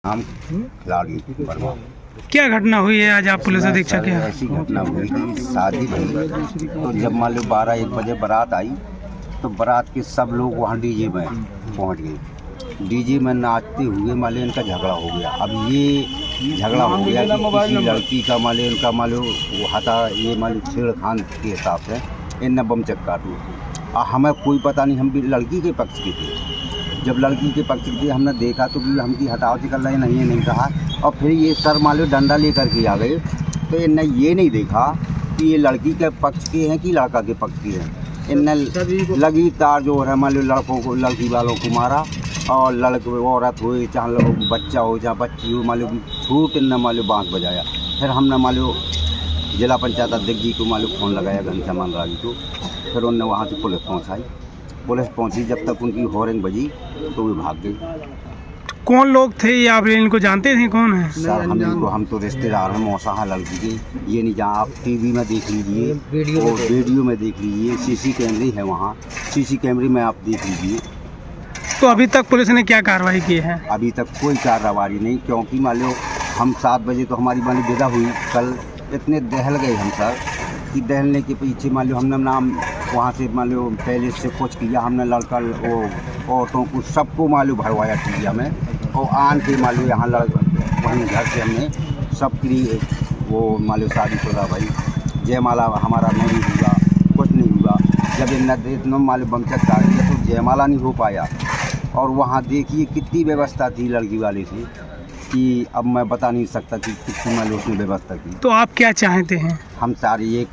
नाम खिलाड़ी वर्मा। क्या घटना हुई है आज आप पुलिस अधीक्षक हैं? ऐसी घटना हुई कि शादी भई तो जब मान लो 12-1 बजे बारात आई तो बारात के सब लोग वहाँ डीजे में पहुँच गए। डीजे में नाचते हुए मान लो इनका झगड़ा हो गया। अब ये झगड़ा हो गया कि किसी लड़की का मान लो इनका मान लो वो हता ये मान लो छेड़खान के हिसाब से इनने बम चक्का दिया। हमें कोई पता नहीं, हम भी लड़की के पक्ष के थे। जब लड़की के पक्ष के हमने देखा तो भी हमकी हटाओ निकल रहे नहीं कहा। और फिर ये सर मान लो डंडा लेकर के आ गए तो इनने ये नहीं देखा कि ये लड़की के पक्ष के हैं कि लड़का के पक्ष के हैं। इनने लगी तार जो है मान लो लड़कों को लड़की वालों को मारा और लड़के औरत हो चाहे लोग बच्चा हो चाहे बच्ची हो मान लो छूट इनने मान लो बाँस बजाया। फिर हमने मान लो जिला पंचायत अध्यक्ष जी को मान लो फ़ोन लगाया घनश्याम राजी को। फिर उनने वहाँ से पुलिस पहुँचाई। पुलिस पहुँची जब तक उनकी हॉर्न बजी तो वे भाग गई। कौन लोग थे ये, आप इनको जानते थे? कौन है सर? हम तो रिश्तेदार हैं, मौसा हैं लड़की के। ये नहीं जहाँ आप टीवी में देख लीजिए और वीडियो में देख लीजिए, सीसी कैमरे हैं वहाँ, सीसी कैमरे में आप देख लीजिए। तो अभी तक पुलिस ने क्या कार्रवाई की है? अभी तक कोई कार्रवाई नहीं, क्योंकि मान लो हम 7 बजे तो हमारी मान लो विदा हुई। कल इतने दहल गए हम सर कि दहलने के पीछे मान लो हमने नाम वहाँ से मान लो पहले से कुछ किया। हमने लड़का वो औरतों को सबको मान लो भरवाया टीविया में और आन के मान लो यहाँ वहीं घर से हमने सबकी वो मान लो शादीशुदा भाई जयमाला हमारा नहीं हुआ, कुछ नहीं हुआ। जब इतना मान लो बमचक काट दिया तो जयमाला नहीं हो पाया। और वहाँ देखिए कितनी व्यवस्था थी लड़की वाले से कि अब मैं बता नहीं सकता कि कितनी मान लो उसने व्यवस्था की। तो आप क्या चाहते हैं? हम सारे ये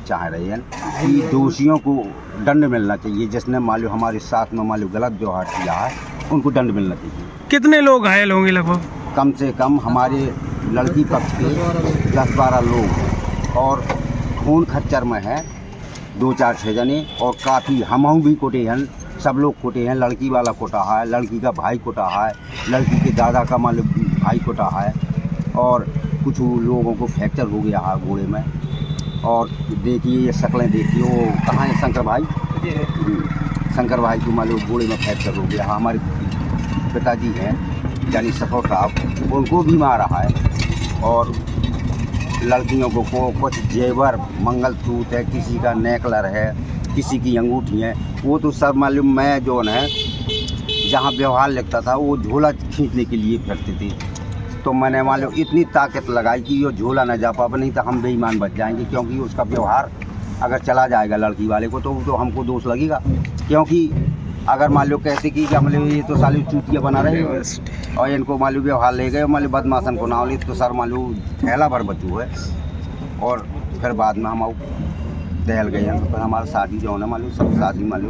चाह रहे हैं कि दोषियों को दंड मिलना चाहिए। जिसने मान लो हमारे साथ में मान लो गलत व्यवहार किया है उनको दंड मिलना चाहिए। कितने लोग घायल होंगे लगभग? कम से कम हमारे लड़की पक्ष के 10-12 लोग और खून खच्चर में है 2-4-6 जने। और काफ़ी हम भी कोटे हैं, सब लोग कोटे हैं। लड़की वाला कोटा है, लड़की का भाई कोटा है, लड़की के दादा का मान लो भाई कोटा है। और कुछ लोगों को फ्रैक्चर हो गया है घोड़े में। और देखिए ये शक्लें देखिए, वो कहाँ है शंकर भाई को मान लो घोड़े में फ्रैक्चर हो गया। हमारे पिताजी हैं यानी सफर साहब, उनको भी मारा है। और लड़कियों को कुछ जेवर मंगलसूत्र है, किसी का नेकलर है, किसी की अंगूठी है। वो तो सब मालूम मैं जो है जहाँ व्यवहार लगता था वो झोला खींचने के लिए फिरते थे। तो मैंने मान लो इतनी ताकत लगाई कि ये झोला न जा पाए, नहीं तो हम बेईमान बच जाएंगे। क्योंकि उसका व्यवहार अगर चला जाएगा लड़की वाले को तो हमको दोष लगेगा। क्योंकि अगर मान लो कहते कि मतलब ये तो साली चूतिया बना रहे हैं और इनको मान लो व्यवहार ले गए, मान लो बदमाशन को ना ले तो सर मान लो थैला भर बचू है। और फिर बाद में हम दहल गए हैं तो फिर हमारा शादी जो है मान लो सब शादी मान लो